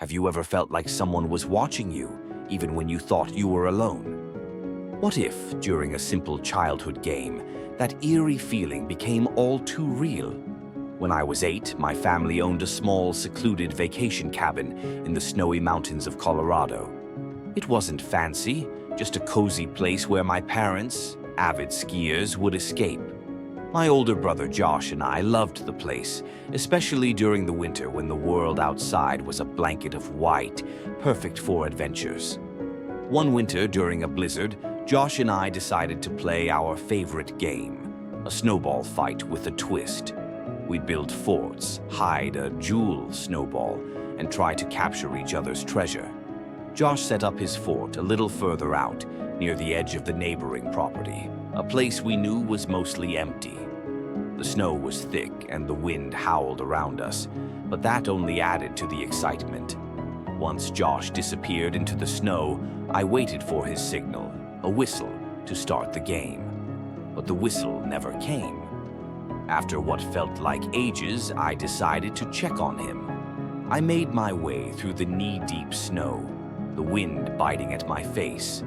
Have you ever felt like someone was watching you, even when you thought you were alone? What if, during a simple childhood game, that eerie feeling became all too real? When I was 8, my family owned a small, secluded vacation cabin in the snowy mountains of Colorado. It wasn't fancy, just a cozy place where my parents, avid skiers, would escape. My older brother Josh and I loved the place, especially during the winter when the world outside was a blanket of white, perfect for adventures. One winter during a blizzard, Josh and I decided to play our favorite game, a snowball fight with a twist. We'd build forts, hide a jewel snowball, and try to capture each other's treasure. Josh set up his fort a little further out, near the edge of the neighboring property, a place we knew was mostly empty. The snow was thick and the wind howled around us, but that only added to the excitement. Once Josh disappeared into the snow, I waited for his signal, a whistle, to start the game. But the whistle never came. After what felt like ages, I decided to check on him. I made my way through the knee-deep snow, the wind biting at my face.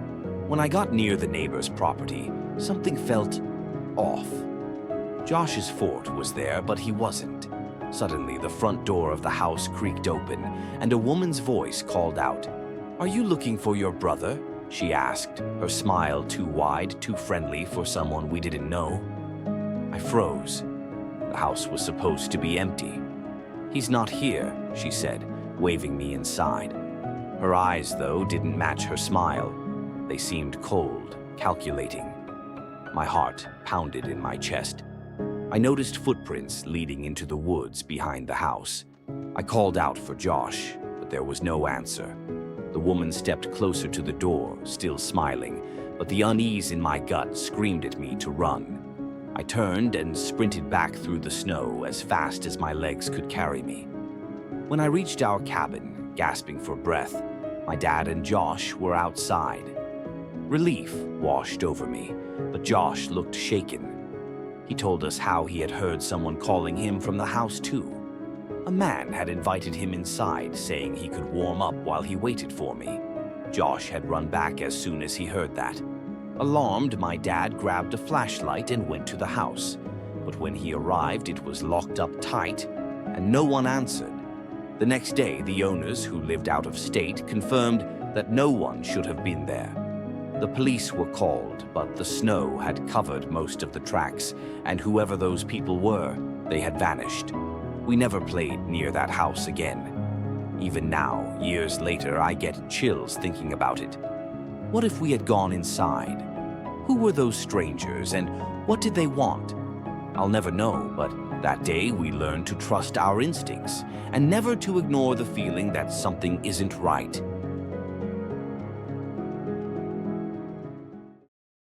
When I got near the neighbor's property, something felt off. Josh's fort was there, but he wasn't. Suddenly, the front door of the house creaked open, and a woman's voice called out. "Are you looking for your brother?" she asked, her smile too wide, too friendly for someone we didn't know. I froze. The house was supposed to be empty. "He's not here," she said, waving me inside. Her eyes, though, didn't match her smile. They seemed cold, calculating. My heart pounded in my chest. I noticed footprints leading into the woods behind the house. I called out for Josh, but there was no answer. The woman stepped closer to the door, still smiling, but the unease in my gut screamed at me to run. I turned and sprinted back through the snow as fast as my legs could carry me. When I reached our cabin, gasping for breath, my dad and Josh were outside. Relief washed over me, but Josh looked shaken. He told us how he had heard someone calling him from the house too. A man had invited him inside, saying he could warm up while he waited for me. Josh had run back as soon as he heard that. Alarmed, my dad grabbed a flashlight and went to the house. But when he arrived, it was locked up tight, and no one answered. The next day, the owners, who lived out of state, confirmed that no one should have been there. The police were called, but the snow had covered most of the tracks, and whoever those people were, they had vanished. We never played near that house again. Even now, years later, I get chills thinking about it. What if we had gone inside? Who were those strangers, and what did they want? I'll never know, but that day we learned to trust our instincts, and never to ignore the feeling that something isn't right.